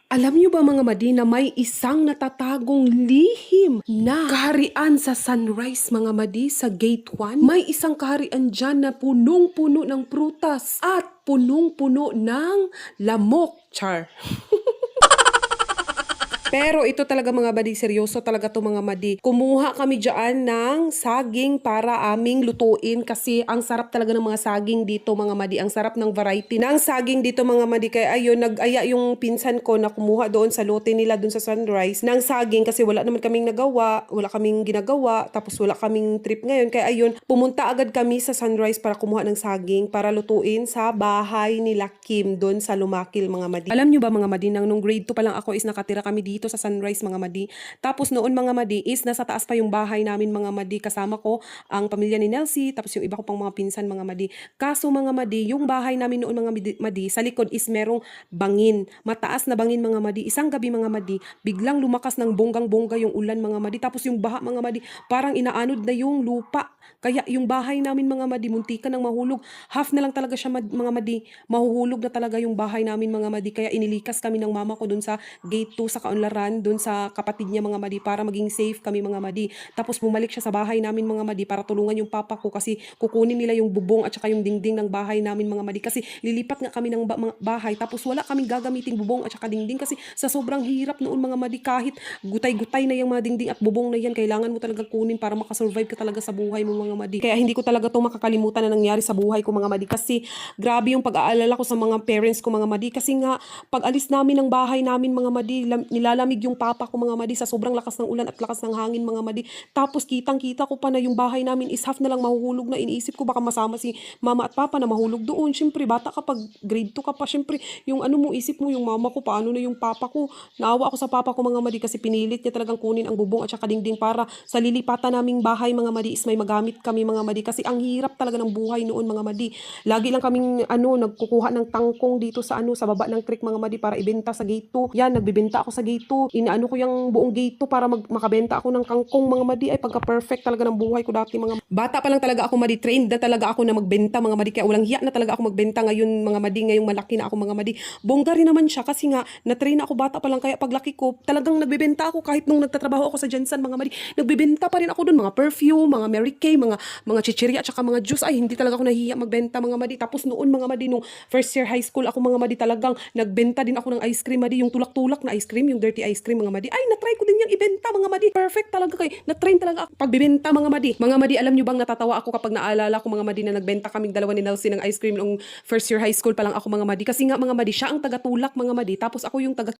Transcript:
Alam niyo ba mga madi na may isang natatagong lihim na kaharian sa Sunrise mga madi sa Gate 1? May isang kaharian dyan na punong-puno ng prutas at punong-puno ng lamok. Char. Pero ito talaga mga madi, seryoso talaga to mga madi. Kumuha kami dyan ng saging para aming lutuin kasi ang sarap talaga ng mga saging dito mga madi. Ang sarap ng variety ng saging dito mga madi. Kaya ayun, nag-aya yung pinsan ko na kumuha doon sa lote nila doon sa Sunrise ng saging kasi wala naman kaming nagawa, wala kaming ginagawa, tapos wala kaming trip ngayon. Kaya ayun, pumunta agad kami sa Sunrise para kumuha ng saging para lutuin sa bahay nila Kim doon sa Lumakil mga madi. Alam nyo ba mga madi, nung grade 2 pa lang ako is nakatira kami dito sa Sunrise mga madi. Tapos noon mga madi is nasa taas pa yung bahay namin mga madi. Kasama ko ang pamilya ni Nelsie, tapos yung iba ko pang mga pinsan mga madi. Kaso mga madi, yung bahay namin noon mga madi, sa likod is merong bangin. Mataas na bangin mga madi. Isang gabi mga madi, biglang lumakas ng bonggang-bongga yung ulan mga madi. Tapos yung baha mga madi, parang inaanod na yung lupa. Kaya yung bahay namin mga madi, muntikan ng mahulog. Half na lang talaga siya mga madi. Mahuhulog na talaga yung bahay namin mga madi. Kaya inilikas kami ng mama ko dun sa gate 2 sa Kaunlaran, dun sa kapatid niya mga madi para maging safe kami mga madi. Tapos bumalik siya sa bahay namin mga madi para tulungan yung papa ko kasi kukunin nila yung bubong at saka yung dingding ng bahay namin mga madi kasi lilipat nga kami ng bahay tapos wala kaming gagamiting bubong at saka dingding kasi sa sobrang hirap noon mga madi kahit gutay-gutay na yung mga dingding at bubong na yan kailangan mo talaga kunin para makasurvive ka talaga sa buhay mo mga madi. Kaya hindi ko talaga to makakalimutan na nangyari sa buhay ko mga madi kasi grabe yung pag-aalala ko sa mga parents ko mga madi kasi nga pag alis namin ng bahay namin mga madi nilalamig yung papa ko mga madi sa sobrang lakas ng ulan at lakas ng hangin mga madi. Tapos kitang-kita ko pa na yung bahay namin is half na lang mahuhulog na. Iniisip ko baka masama si mama at papa na mahulog doon. Siyempre bata ka pag grade 2 ka pa. Siyempre yung ano mo isip mo yung mama ko paano na yung papa ko. Naawa ako sa papa ko mga madi kasi pinilit niya talagang kunin ang bubong at saka dingding para sa lilipatan naming bahay mga madi is may magamit kami mga madi kasi ang hirap talaga ng buhay noon mga madi. Lagi lang kaming nagkukuha ng tangkong dito sa sa baba ng creek mga madi para ibenta sa gate 2. Yan, nagbebenta ako sa gate 2. Inaano ko yung buong gate 2 para makabenta ako ng kangkong mga madi. Ay pagka-perfect talaga ng buhay ko dati mga bata pa lang talaga ako madi. Trained na talaga ako na magbenta mga madi. Kaya walang hiya na talaga ako magbenta ngayon mga madi. Ngayong malaki na ako mga madi. Bongga rin naman siya kasi nga na-train ako bata pa lang kaya paglaki ko talagang nagbebenta ako kahit nung nagtatrabaho ako sa Jensen mga madi. Nagbebenta pa rin ako doon mga perfume, mga Mary Kay, mga chichirya at saka mga juice. Ay hindi talaga ako nahihiya magbenta mga madi. Tapos noon mga madi nung first year high school ako mga madi talagang nagbenta din ako ng ice cream madi. Yung tulak-tulak na ice cream, yung dirty ice cream mga madi. Ay na-try ko din yung ibenta mga madi. Perfect talaga kay na-train talaga ako pagbibenta mga madi. Mga madi, alam nyo bang natatawa ako kapag naalala ko mga madi na nagbenta kaming dalawa ni Nelsie ng ice cream nung first year high school pa lang ako mga madi. Kasi nga mga madi, siya ang taga-tulak mga madi. Tapos ako yung taga